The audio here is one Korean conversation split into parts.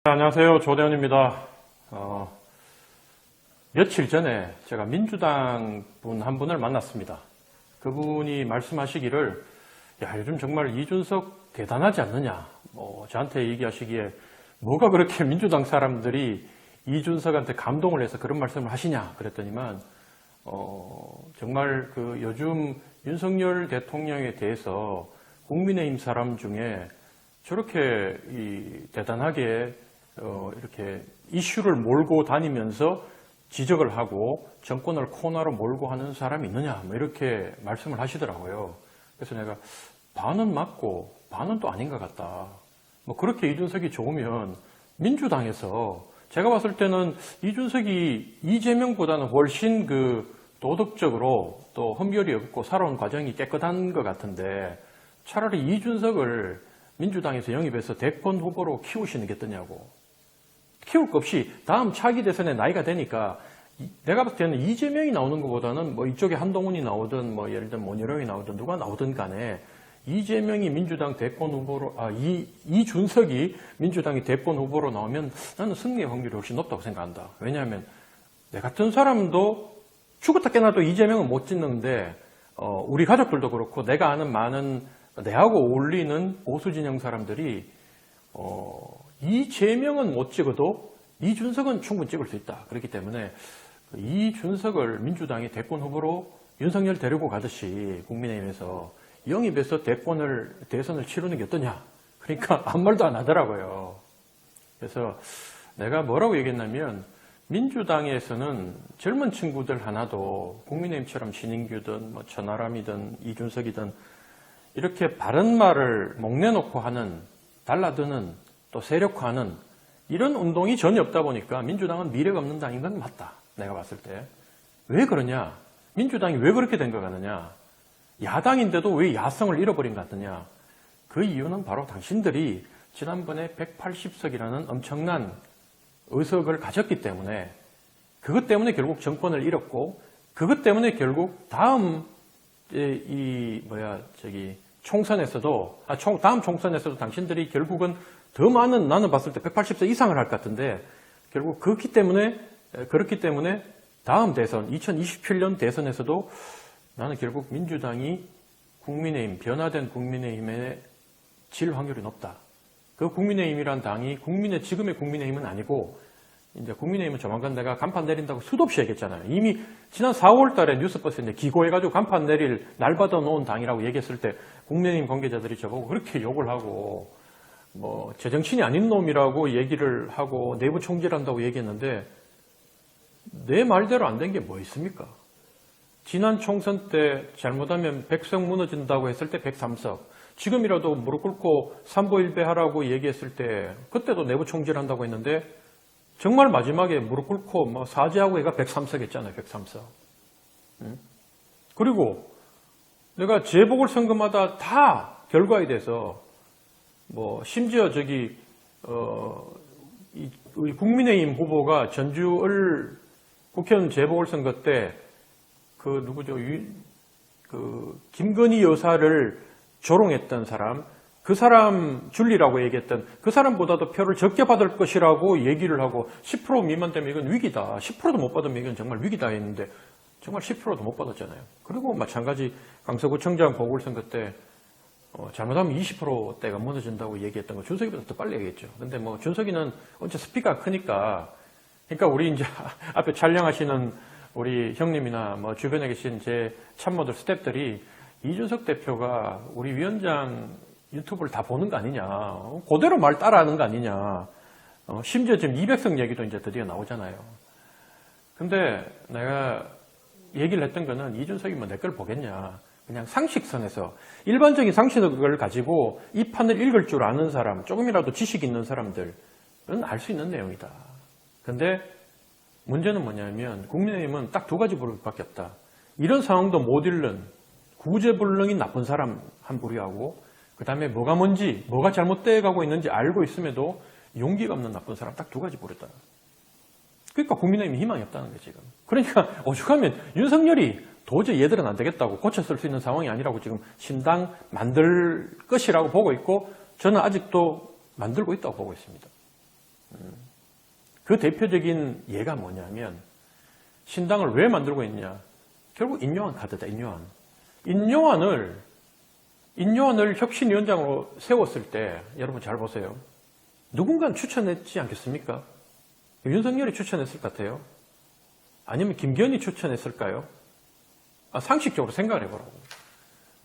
안녕하세요. 조대현입니다. 며칠 전에 제가 민주당 분 한 분을 만났습니다. 그분이 말씀하시기를 야, 요즘 정말 이준석 대단하지 않느냐, 저한테 얘기하시기에 뭐가 그렇게 민주당 사람들이 이준석한테 감동을 해서 그런 말씀을 하시냐 그랬더니만 정말 그 요즘 윤석열 대통령에 대해서 국민의힘 사람 중에 저렇게 대단하게 이렇게 이슈를 몰고 다니면서 지적을 하고 정권을 코너로 몰고 하는 사람이 있느냐, 이렇게 말씀을 하시더라고요. 그래서 내가 반은 맞고 반은 또 아닌 것 같다. 그렇게 이준석이 좋으면 민주당에서 제가 봤을 때는 이준석이 이재명보다는 훨씬 도덕적으로 또 흠결이 없고 살아온 과정이 깨끗한 것 같은데 차라리 이준석을 민주당에서 영입해서 대권 후보로 키우시는 게 어떠냐고. 키울 것 없이 다음 차기 대선에 나이가 되니까 내가 봤을 때는 이재명이 나오는 것보다는 이쪽에 한동훈이 나오든 예를 들면 원희룡이 나오든 누가 나오든 간에 이재명이 민주당 대권 후보로 이준석이 민주당이 대권 후보로 나오면 나는 승리의 확률이 훨씬 높다고 생각한다. 왜냐하면 내 같은 사람도 죽었다 깨나도 이재명은 못 찍는데 우리 가족들도 그렇고 내가 아는 많은 내하고 어울리는 보수 진영 사람들이 이재명은 못 찍어도 이준석은 충분히 찍을 수 있다. 그렇기 때문에 이준석을 민주당이 대권 후보로 윤석열 데리고 가듯이 국민의힘에서 영입해서 대선을 치르는 게 어떠냐. 그러니까 아무 말도 안 하더라고요. 그래서 내가 뭐라고 얘기했냐면 민주당에서는 젊은 친구들 하나도 국민의힘처럼 신인규든 천하람이든 이준석이든 이렇게 바른 말을 목내놓고 하는, 달라드는, 또 세력화하는 이런 운동이 전혀 없다 보니까 민주당은 미래가 없는 당인 건 맞다. 내가 봤을 때. 왜 그러냐? 민주당이 왜 그렇게 된 것 같느냐? 야당인데도 왜 야성을 잃어버린 것 같느냐? 그 이유는 바로 당신들이 지난번에 180석이라는 엄청난 의석을 가졌기 때문에 그것 때문에 결국 정권을 잃었고 그것 때문에 결국 다음 총선에서도, 다음 총선에서도 당신들이 결국은 더 많은, 나는 봤을 때 180석 이상을 할 것 같은데, 결국 그렇기 때문에 다음 대선, 2027년 대선에서도 나는 결국 민주당이 변화된 국민의힘에 질 확률이 높다. 그 국민의힘이란 당이 지금의 국민의힘은 아니고, 이제 국민의힘은 조만간 내가 간판 내린다고 수도 없이 얘기했잖아요. 이미 지난 4월 달에 뉴스버스에 기고해가지고 간판 내릴 날 받아 놓은 당이라고 얘기했을 때 국민의힘 관계자들이 저보고 그렇게 욕을 하고 제정신이 아닌 놈이라고 얘기를 하고 내부 총질한다고 얘기했는데 내 말대로 안 된 게 뭐 있습니까? 지난 총선 때 잘못하면 100석 무너진다고 했을 때 103석. 지금이라도 무릎 꿇고 삼보일배 하라고 얘기했을 때 그때도 내부 총질한다고 했는데 정말 마지막에 무릎 꿇고 사죄하고 얘가 103석 했잖아요. 103석. 그리고 내가 재보궐선거마다 다 결과에 대해서 심지어 우리 국민의힘 후보가 전주을 국회의원 재보궐선거 때 김건희 여사를 조롱했던 사람, 그 사람 줄리라고 얘기했던 그 사람보다도 표를 적게 받을 것이라고 얘기를 하고 10% 미만 되면 이건 위기다. 10%도 못 받으면 이건 정말 위기다 했는데 정말 10%도 못 받았잖아요. 그리고 마찬가지 강서구청장 보궐선거 때 잘못하면 20%대가 무너진다고 얘기했던 거 준석이보다 더 빨리 얘기했죠. 근데 준석이는 어째 스피커가 크니까 그러니까 우리 이제 앞에 촬영하시는 우리 형님이나 주변에 계신 제 참모들 스태프들이 이준석 대표가 우리 위원장 유튜브를 다 보는 거 아니냐. 그대로 말 따라하는 거 아니냐. 심지어 지금 200석 얘기도 이제 드디어 나오잖아요. 근데 내가 얘기를 했던 거는 이준석이 내 걸 보겠냐. 그냥 상식선에서 일반적인 상식을 가지고 이 판을 읽을 줄 아는 사람, 조금이라도 지식 있는 사람들은 알 수 있는 내용이다. 근데 문제는 뭐냐면 국민의힘은 딱 두 가지 부류밖에 없다. 이런 상황도 못 읽는 구제불능인 나쁜 사람 한 부류하고 그 다음에 뭐가 잘못되어 가고 있는지 알고 있음에도 용기가 없는 나쁜 사람 딱 두 가지 부류다. 그러니까 국민의힘이 희망이 없다는 거예요, 지금. 그러니까 오죽하면 윤석열이 도저히 얘들은 안 되겠다고 고쳐 쓸 수 있는 상황이 아니라고 지금 신당 만들 것이라고 보고 있고 저는 아직도 만들고 있다고 보고 있습니다. 그 대표적인 예가 뭐냐면 신당을 왜 만들고 있냐. 결국 인요한 카드다. 인요한을 혁신위원장으로 세웠을 때 여러분 잘 보세요. 누군가는 추천했지 않겠습니까? 윤석열이 추천했을 것 같아요. 아니면 김기현이 추천했을까요? 상식적으로 생각을 해보라고.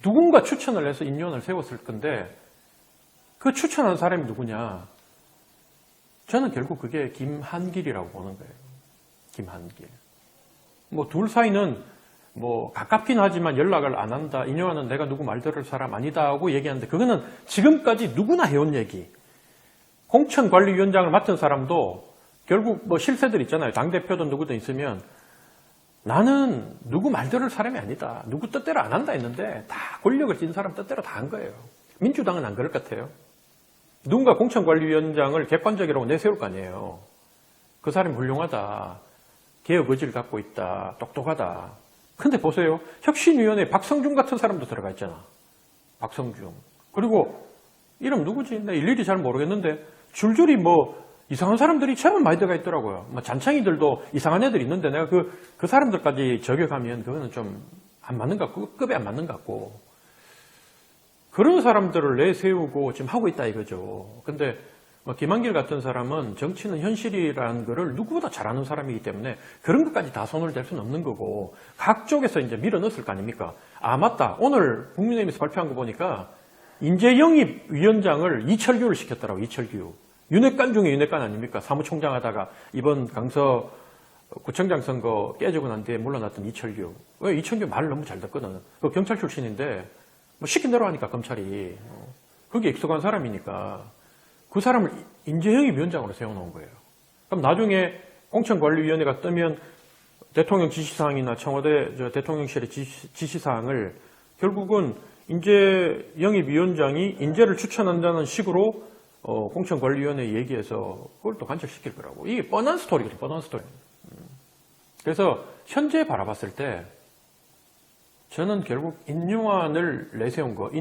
누군가 추천을 해서 인요한을 세웠을 건데 그 추천한 사람이 누구냐? 저는 결국 그게 김한길이라고 보는 거예요. 김한길. 뭐 둘 사이는 뭐 가깝긴 하지만 연락을 안 한다. 인요한은 내가 누구 말 들을 사람 아니다 하고 얘기하는데 그거는 지금까지 누구나 해온 얘기. 공천관리위원장을 맡은 사람도 결국 뭐 실세들 있잖아요. 당대표든 누구든 있으면 나는 누구 말 들을 사람이 아니다. 누구 뜻대로 안 한다 했는데 다 권력을 쥔 사람 뜻대로 다 한 거예요. 민주당은 안 그럴 것 같아요. 누군가 공천관리위원장을 객관적이라고 내세울 거 아니에요. 그 사람이 훌륭하다. 개혁 의지를 갖고 있다. 똑똑하다. 근데 보세요. 혁신위원회에 박성중 같은 사람도 들어가 있잖아. 박성중. 그리고 이름 누구지? 나 일일이 잘 모르겠는데 줄줄이 뭐 이상한 사람들이 참 많이 들어가 있더라고요. 뭐 잔창이들도 이상한 애들이 있는데 내가 그 사람들까지 저격하면 그거는 좀 안 맞는 것 같고 급에 안 맞는 것 같고 그런 사람들을 내세우고 지금 하고 있다 이거죠. 근데 뭐 김한길 같은 사람은 정치는 현실이라는 거를 누구보다 잘 아는 사람이기 때문에 그런 것까지 다 손을 댈 수는 없는 거고 각 쪽에서 이제 밀어넣었을 거 아닙니까? 아 맞다. 오늘 국민의힘에서 발표한 거 보니까 인재영입위원장을 이철규를 시켰더라고. 이철규. 윤핵관 중에 윤핵관 아닙니까? 사무총장 하다가 이번 강서 구청장 선거 깨지고 난 뒤에 물러났던 이철규. 왜 이철규 말을 너무 잘 듣거든. 그 경찰 출신인데 뭐 시킨 대로 하니까 검찰이. 거기에 익숙한 사람이니까 그 사람을 인재영입위원장으로 세워놓은 거예요. 그럼 나중에 공천관리위원회가 뜨면 대통령 지시사항이나 청와대 대통령실의 지시사항을 결국은 인재영입위원장이 인재를 추천한다는 식으로 공천관리위원회에 얘기해서 그걸 또 관철시킬 거라고. 이게 뻔한 스토리거든요. 뻔한 스토리. 그래서 현재 바라봤을 때 저는 결국 인요한을 내세운 거,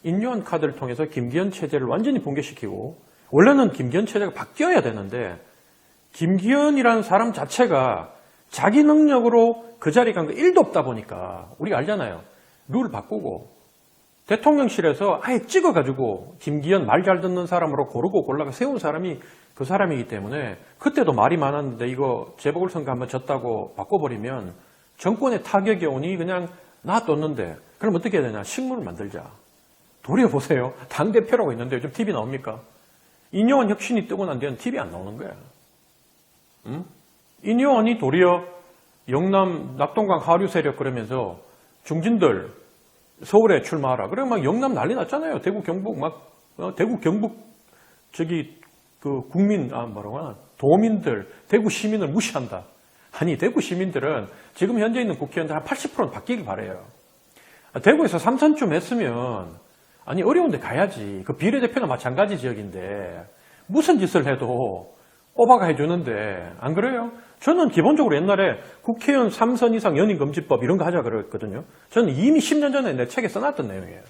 인요한 카드를 통해서 김기현 체제를 완전히 붕괴시키고 원래는 김기현 체제가 바뀌어야 되는데 김기현이라는 사람 자체가 자기 능력으로 그 자리에 간 거 1도 없다 보니까 우리가 알잖아요. 룰 바꾸고 대통령실에서 아예 찍어가지고 김기현 말 잘 듣는 사람으로 고르고 골라가 세운 사람이 그 사람이기 때문에 그때도 말이 많았는데 이거 재보궐선거 한번 졌다고 바꿔버리면 정권의 타격이 오니 그냥 놔뒀는데 그럼 어떻게 해야 되냐. 식물을 만들자. 도리어 보세요. 당대표라고 있는데 요즘 TV 나옵니까? 인요한 혁신이 뜨고 난 뒤에는 TV 안 나오는 거야. 응? 인요한이 도리어 영남 낙동강 하류 세력 그러면서 중진들 서울에 출마하라. 그래 막 영남 난리 났잖아요. 대구 경북 대구 경북 그 국민 뭐라고 하나 도민들 대구 시민을 무시한다. 아니 대구 시민들은 지금 현재 있는 국회의원들 한 80%는 바뀌길 바래요. 대구에서 3선쯤 했으면 아니 어려운데 가야지. 그 비례대표나 마찬가지 지역인데 무슨 짓을 해도 뽑아가 해주는데 안 그래요? 저는 기본적으로 옛날에 국회의원 3선 이상 연임금지법 이런 거 하자 그랬거든요. 저는 이미 10년 전에 내 책에 써놨던 내용이에요.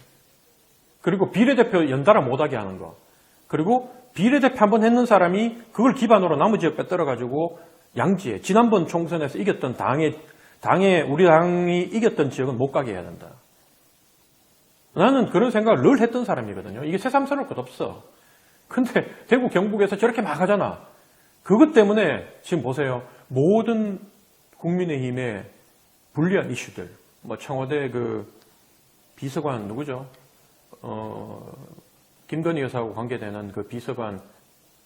그리고 비례대표 연달아 못하게 하는 거. 그리고 비례대표 한번 했는 사람이 그걸 기반으로 나무 지역 빼떨어가지고 양지에 지난번 총선에서 이겼던 우리 당이 이겼던 지역은 못 가게 해야 된다. 나는 그런 생각을 늘 했던 사람이거든요. 이게 새삼스러울 것 없어. 근데 대구 경북에서 저렇게 막 하잖아. 그것 때문에 지금 보세요. 모든 국민의힘의 불리한 이슈들, 뭐 청와대 그 비서관 누구죠? 김건희 여사하고 관계되는 그 비서관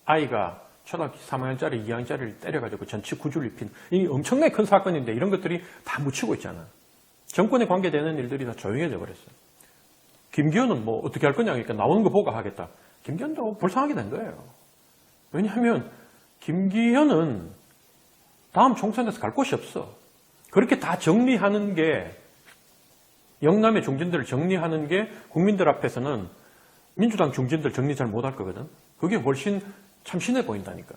아이가 초등학교 3학년짜리, 2학년짜리를 때려가지고 전치 구조를 입힌 이 엄청나게 큰 사건인데 이런 것들이 다 묻히고 있잖아. 정권에 관계되는 일들이 다 조용해져 버렸어. 김기현은 뭐 어떻게 할 거냐 그러니까 나오는 거 보고 하겠다. 김기현도 불쌍하게 된 거예요. 왜냐하면 김기현은 다음 총선에서 갈 곳이 없어. 그렇게 다 정리하는 게 영남의 중진들을 정리하는 게 국민들 앞에서는 민주당 중진들 정리 잘 못할 거거든. 그게 훨씬 참신해 보인다니까.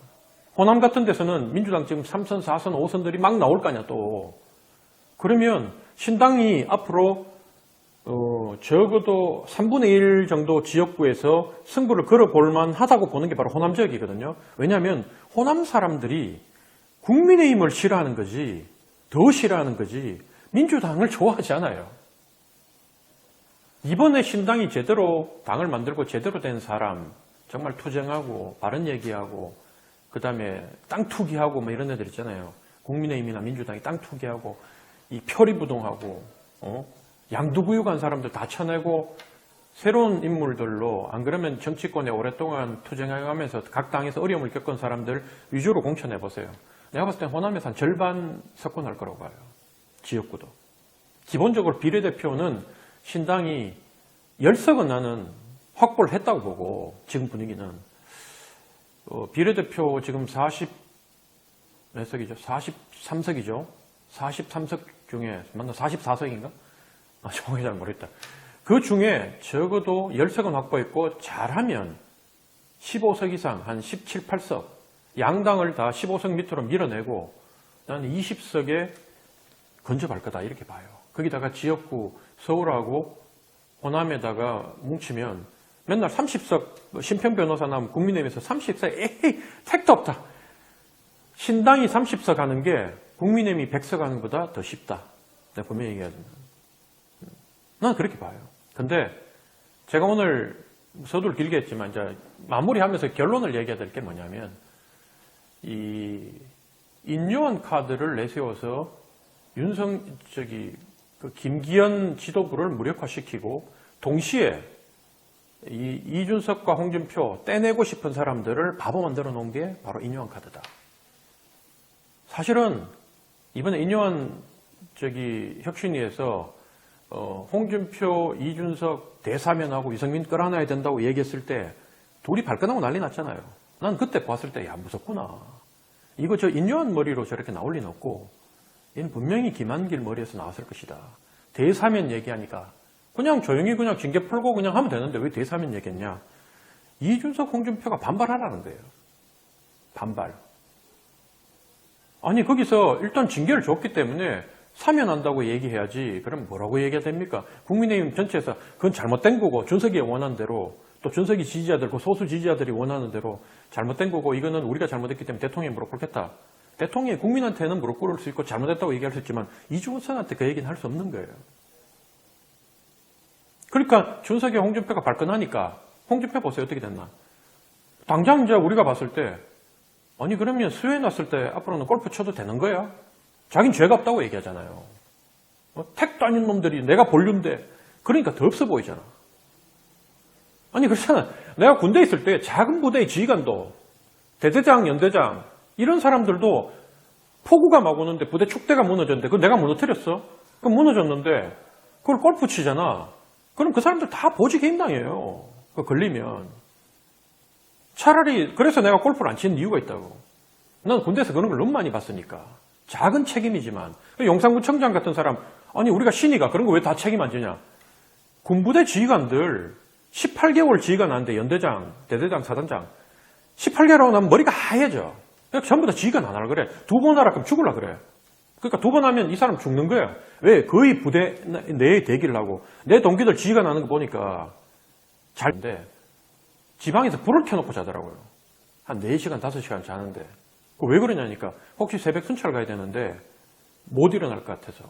호남 같은 데서는 민주당 지금 3선, 4선, 5선들이 막 나올 거 아니야 또. 그러면 신당이 앞으로 적어도 3분의 1 정도 지역구에서 승부를 걸어볼 만하다고 보는 게 바로 호남 지역이거든요. 왜냐하면 호남 사람들이 국민의힘을 싫어하는 거지, 더 싫어하는 거지, 민주당을 좋아하지 않아요. 이번에 신당이 제대로 당을 만들고 제대로 된 사람, 정말 투쟁하고 바른 얘기하고 그 다음에 땅 투기하고 뭐 이런 애들 있잖아요. 국민의힘이나 민주당이 땅 투기하고 이 표리부동하고 양두구육한 사람들 다 쳐내고 새로운 인물들로, 안 그러면 정치권에 오랫동안 투쟁해가면서 각 당에서 어려움을 겪은 사람들 위주로 공천해보세요. 내가 봤을 땐 호남에서 한 절반 석권할 거라고 봐요. 지역구도. 기본적으로 비례대표는 신당이 10석은 나는 확보를 했다고 보고, 지금 분위기는. 비례대표 지금 몇 석이죠? 43석이죠? 43석 중에, 맞나? 44석인가? 정확히 잘 모르겠다. 그 중에 적어도 10석은 확보했고, 잘하면 15석 이상, 한 17, 8석, 양당을 다 15석 밑으로 밀어내고, 나는 20석에 근접할 거다, 이렇게 봐요. 거기다가 지역구, 서울하고 호남에다가 뭉치면 맨날 30석, 심평 변호사 나오면 국민의힘에서 30석, 에이, 택도 없다. 신당이 30석 하는 게 국민의힘이 100석 하는 것보다 더 쉽다. 내가 분명히 얘기해야 된다. 난 그렇게 봐요. 근데 제가 오늘 서두를 길게 했지만 이제 마무리하면서 결론을 얘기해야 될 게 뭐냐면, 이 인요한 카드를 내세워서 그 김기현 지도부를 무력화시키고 동시에 이준석과 홍준표 떼내고 싶은 사람들을 바보 만들어 놓은 게 바로 인요한 카드다. 사실은 이번에 인요한 혁신위에서 홍준표, 이준석 대사면하고 유승민 끌어안아야 된다고 얘기했을 때 둘이 발끈하고 난리 났잖아요. 난 그때 봤을 때, 야, 무섭구나. 이거 인요한 머리로 저렇게 나올 리는 없고, 얘는 분명히 김한길 머리에서 나왔을 것이다. 대사면 얘기하니까 그냥 조용히 그냥 징계 풀고 그냥 하면 되는데 왜 대사면 얘기했냐. 이준석, 홍준표가 반발하라는 거예요. 반발. 아니, 거기서 일단 징계를 줬기 때문에 사면한다고 얘기해야지. 그럼 뭐라고 얘기해야 됩니까? 국민의힘 전체에서 그건 잘못된 거고, 준석이 원하는 대로, 또 준석이 지지자들, 그 소수 지지자들이 원하는 대로 잘못된 거고, 이거는 우리가 잘못했기 때문에 대통령이 무릎 꿇겠다. 대통령이 국민한테는 무릎 꿇을 수 있고 잘못했다고 얘기할 수 있지만 이준석한테 그 얘기는 할 수 없는 거예요. 그러니까 준석이 홍준표가 발끈하니까, 홍준표 보세요. 어떻게 됐나. 당장 이제 우리가 봤을 때, 아니 그러면 수해 났을 때 앞으로는 골프 쳐도 되는 거야? 자긴 죄가 없다고 얘기하잖아요. 택도 아닌 놈들이 내가 본류인데, 그러니까 더 없어 보이잖아. 아니 그렇잖아. 내가 군대에 있을 때 작은 부대의 지휘관도, 대대장, 연대장 이런 사람들도 폭우가 막 오는데 부대 축대가 무너졌는데 그걸 내가 무너뜨렸어? 그럼 무너졌는데 그걸 골프 치잖아. 그럼 그 사람들 다 보직 해임당해요. 그거 걸리면. 차라리 그래서 내가 골프를 안 치는 이유가 있다고. 난 군대에서 그런 걸 너무 많이 봤으니까. 작은 책임이지만. 용산구청장 같은 사람, 아니 우리가 신이가 그런 거 왜 다 책임 안 지냐. 군부대 지휘관들 18개월 지휘관 하는데 연대장, 대대장, 사단장 18개월 하고 나면 머리가 하얘져. 그러니까 전부 다 지휘관 안 하라 그래. 2번 하라 그러면 죽으려 그래. 그러니까 2번 하면 이 사람 죽는 거야. 왜? 거의 부대 내에 대기를 하고. 내 동기들 지휘관 하는 거 보니까 잘인데 지방에서 불을 켜놓고 자더라고요. 한 4시간, 5시간 자는데. 왜 그러냐니까 혹시 새벽 순찰 가야 되는데 못 일어날 것 같아서.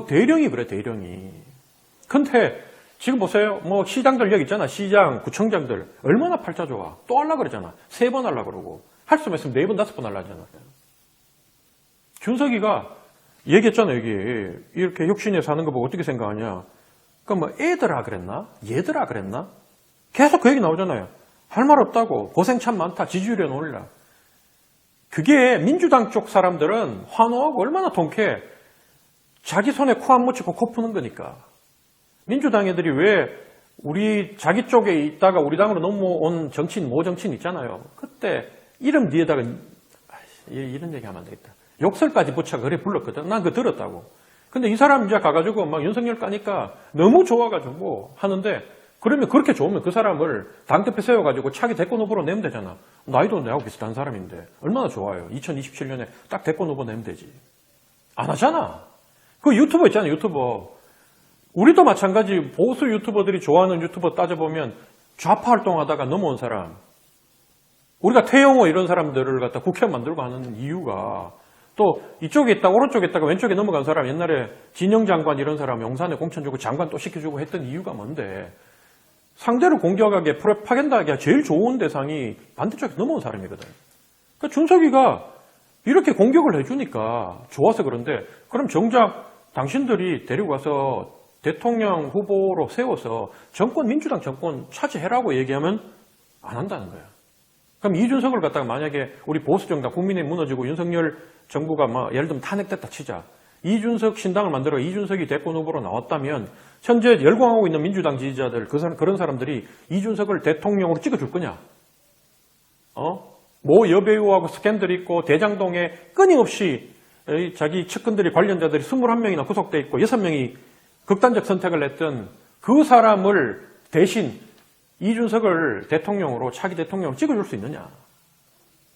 대령이 그래, 대령이. 근데 지금 보세요. 뭐 시장들 여기 있잖아. 시장, 구청장들 얼마나 팔자 좋아. 또 하려고 그러잖아. 3번 하려고 그러고. 할 수만 있으면 4번, 5번 하려고 하잖아. 준석이가 얘기했잖아. 여기 이렇게 혁신에서 하는 거 보고 어떻게 생각하냐. 그럼 뭐 애들아 그랬나? 얘들아 그랬나? 계속 그 얘기 나오잖아요. 할 말 없다고. 고생 참 많다. 지지율에 올라. 그게 민주당 쪽 사람들은 환호하고 얼마나 통쾌해. 자기 손에 코 안 묻히고 코 푸는 거니까. 민주당 애들이 왜 우리 자기 쪽에 있다가 우리 당으로 넘어온 정치인, 모 정치인 있잖아요. 그때 이름 뒤에다가 이런 얘기 하면 안 되겠다. 욕설까지 붙여가 그래 불렀거든. 난 그거 들었다고. 근데 이 사람 이제 가가지고 막 윤석열 까니까 너무 좋아가지고 하는데, 그러면 그렇게 좋으면 그 사람을 당대표 세워가지고 차기 대권 후보로 내면 되잖아. 나이도 내하고 비슷한 사람인데 얼마나 좋아요. 2027년에 딱 대권 후보 내면 되지. 안 하잖아. 그 유튜버 있잖아. 유튜버. 우리도 마찬가지 보수 유튜버들이 좋아하는 유튜버 따져보면 좌파 활동하다가 넘어온 사람, 우리가 태영호 이런 사람들을 갖다 국회의원 만들고 하는 이유가 또 이쪽에 있다가 오른쪽에 있다가 왼쪽에 넘어간 사람, 옛날에 진영 장관 이런 사람 용산에 공천 주고 장관 또 시켜주고 했던 이유가 뭔데, 상대를 공격하게 프로파간다하기가 제일 좋은 대상이 반대쪽에 넘어온 사람이거든. 그러니까 준석이가 이렇게 공격을 해주니까 좋아서 그런데, 그럼 정작 당신들이 데리고 가서 대통령 후보로 세워서 민주당 정권 차지해라고 얘기하면 안 한다는 거야. 그럼 이준석을 갖다가 만약에 우리 보수정당 국민의힘 무너지고 윤석열 정부가 예를 들면 탄핵됐다 치자. 이준석 신당을 만들어 이준석이 대권 후보로 나왔다면 현재 열광하고 있는 민주당 지지자들, 그런 사람들이 이준석을 대통령으로 찍어줄 거냐? 모 여배우하고 스캔들 있고 대장동에 끊임없이 자기 측근들이 관련자들이 21명이나 구속돼 있고 6명이 극단적 선택을 했던 그 사람을 대신 이준석을 대통령으로, 차기 대통령으로 찍어줄 수 있느냐.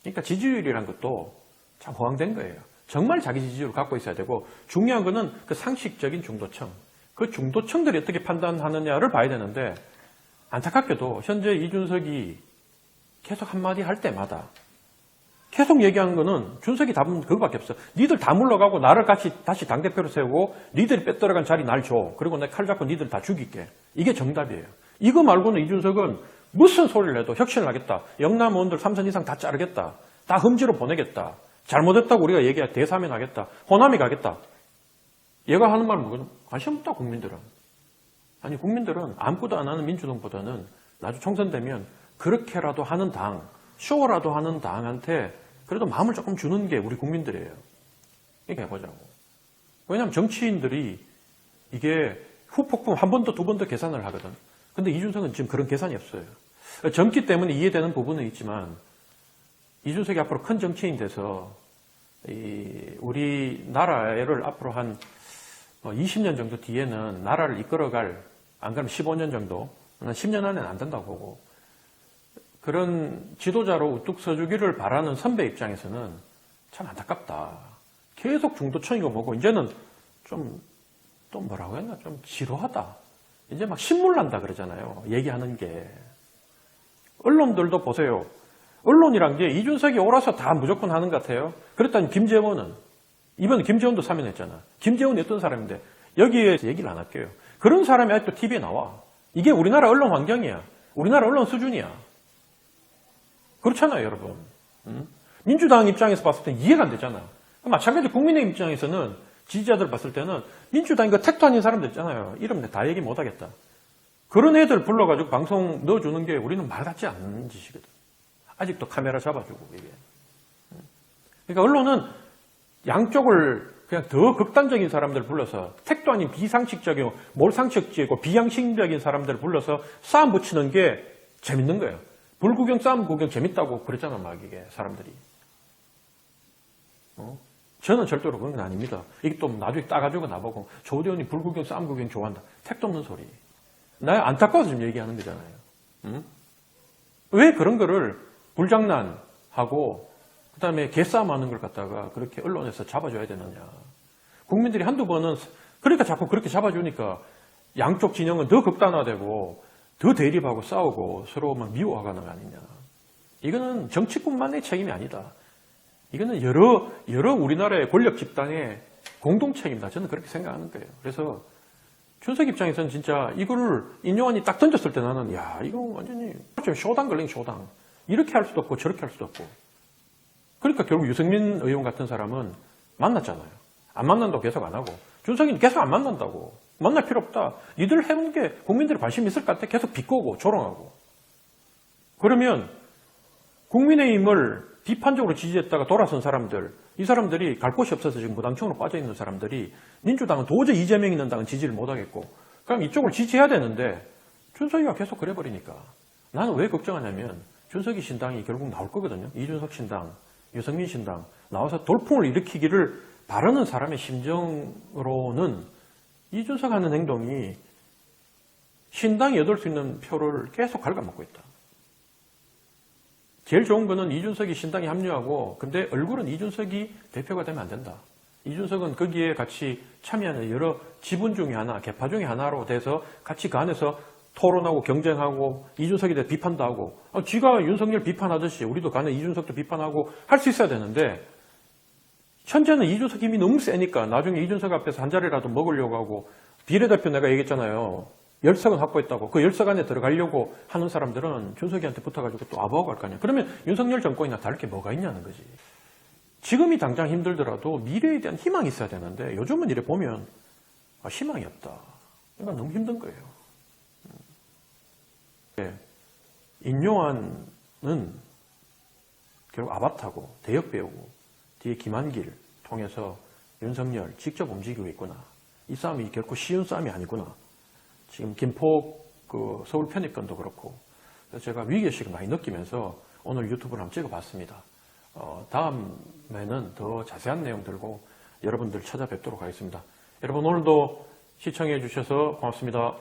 그러니까 지지율이란 것도 참 허황된 거예요. 정말 자기 지지율을 갖고 있어야 되고, 중요한 거는 그 상식적인 중도층, 그 중도층들이 어떻게 판단하느냐를 봐야 되는데, 안타깝게도 현재 이준석이 계속 한마디 할 때마다 계속 얘기하는 거는 준석이 답은 그거밖에 없어. 니들 다 물러가고 나를 다시 당대표로 세우고 니들이 뺏들어간 자리 날 줘. 그리고 내 칼 잡고 니들 다 죽일게. 이게 정답이에요. 이거 말고는 이준석은 무슨 소리를 해도 혁신을 하겠다. 영남 의원들 3선 이상 다 자르겠다. 다 험지로 보내겠다. 잘못했다고 우리가 얘기해 대사면 하겠다. 호남이 가겠다. 얘가 하는 말은 뭐거든? 관심 없다 국민들은. 아니 국민들은 아무것도 안 하는 민주당보다는 나중에 총선되면 그렇게라도 하는 당, 쇼라도 하는 당한테 그래도 마음을 조금 주는 게 우리 국민들이에요. 이렇게 해보자고. 왜냐하면 정치인들이 이게 후폭풍 한 번 더, 두 번 더 계산을 하거든. 근데 이준석은 지금 그런 계산이 없어요. 젊기 때문에 이해되는 부분은 있지만 이준석이 앞으로 큰 정치인 돼서 우리나라를 앞으로 한 20년 정도 뒤에는 나라를 이끌어갈, 안 그러면 15년 정도, 난 10년 안에는 안 된다고 보고, 그런 지도자로 우뚝 서주기를 바라는 선배 입장에서는 참 안타깝다. 계속 중도층이고 뭐고 이제는 좀 또 뭐라고 했나, 좀 지루하다. 이제 막 신물난다 그러잖아요. 얘기하는 게. 언론들도 보세요. 언론이란 게 이준석이 옳아서 다 무조건 하는 것 같아요. 그랬더니 김재원은, 이번에 김재원도 사면했잖아. 김재원이 어떤 사람인데 여기에서 얘기를 안 할게요. 그런 사람이 아직도 TV에 나와. 이게 우리나라 언론 환경이야. 우리나라 언론 수준이야. 그렇잖아요, 여러분. 민주당 입장에서 봤을 때 이해가 안 되잖아. 마찬가지로 국민의힘 입장에서는 지지자들 봤을 때는 민주당 이거 택도 아닌 사람들 있잖아요. 이름 다 얘기 못 하겠다. 그런 애들 불러가지고 방송 넣어주는 게 우리는 말 같지 않는 짓이거든. 아직도 카메라 잡아주고 이게. 그러니까 언론은 양쪽을 그냥 더 극단적인 사람들 불러서 택도 아닌 비상식적이고 몰상식적이고 비양심적인 사람들 불러서 싸움 붙이는 게 재밌는 거예요. 불구경 싸움 구경 재밌다고 그랬잖아 막 이게 사람들이. 저는 절대로 그런 건 아닙니다. 이게 또 나중에 따가지고 나보고 조대원이 불구경 싸움 구경 좋아한다. 택도 없는 소리. 나 안타까워서 지금 얘기하는 거잖아요. 왜 그런 거를 불장난하고 그다음에 개싸움하는 걸 갖다가 그렇게 언론에서 잡아줘야 되느냐. 국민들이 한두 번은 그러니까 자꾸 그렇게 잡아주니까 양쪽 진영은 더 극단화되고 더 대립하고 싸우고 서로 막 미워하는 거 아니냐. 이거는 정치권만의 책임이 아니다. 이거는 여러 우리나라의 권력 집단의 공동 책임이다. 저는 그렇게 생각하는 거예요. 그래서 준석 입장에서는 진짜 이거를 인용환이 딱 던졌을 때 나는 이거 완전히 쇼당 걸린 쇼당. 이렇게 할 수도 없고 저렇게 할 수도 없고. 그러니까 결국 유승민 의원 같은 사람은 만났잖아요. 안 만난다고 계속 안 하고. 준석이는 계속 안 만난다고. 만날 필요 없다. 니들 해본 게 국민들이 관심 있을 것 같아. 계속 비꼬고 조롱하고. 그러면 국민의힘을 비판적으로 지지했다가 돌아선 사람들, 이 사람들이 갈 곳이 없어서 지금 무당층으로 빠져있는 사람들이 민주당은 도저히 이재명 있는 당은 지지를 못하겠고 그럼 이쪽을 지지해야 되는데 준석이가 계속 그래버리니까 나는 왜 걱정하냐면 준석이 신당이 결국 나올 거거든요. 이준석 신당, 유승민 신당 나와서 돌풍을 일으키기를 바라는 사람의 심정으로는 이준석 하는 행동이 신당이 얻을 수 있는 표를 계속 갉아먹고 있다. 제일 좋은 거는 이준석이 신당에 합류하고 근데 얼굴은 이준석이 대표가 되면 안 된다. 이준석은 거기에 같이 참여하는 여러 지분 중에 하나, 계파 중에 하나로 돼서 같이 그 안에서 토론하고 경쟁하고 이준석에 대해 비판도 하고 지가 윤석열 비판하듯이 우리도 가는 이준석도 비판하고 할 수 있어야 되는데 현재는 이준석 힘이 너무 세니까 나중에 이준석 앞에서 한 자리라도 먹으려고 하고 비례대표 내가 얘기했잖아요. 10석은 확보했다고. 그 10석 안에 들어가려고 하는 사람들은 준석이한테 붙어가지고 또 아부하고 갈 거 아니야. 그러면 윤석열 정권이나 다를 게 뭐가 있냐는 거지. 지금이 당장 힘들더라도 미래에 대한 희망이 있어야 되는데 요즘은 이래 보면 희망이 없다. 그러니까 너무 힘든 거예요. 인요한은 결국 아바타고 대역 배우고 뒤에 김한길 통해서 윤석열 직접 움직이고 있구나. 이 싸움이 결코 쉬운 싸움이 아니구나. 지금 김포 그 서울 편입권도 그렇고 그래서 제가 위기의식을 많이 느끼면서 오늘 유튜브를 한번 찍어봤습니다. 다음에는 더 자세한 내용 들고 여러분들 찾아뵙도록 하겠습니다. 여러분 오늘도 시청해 주셔서 고맙습니다.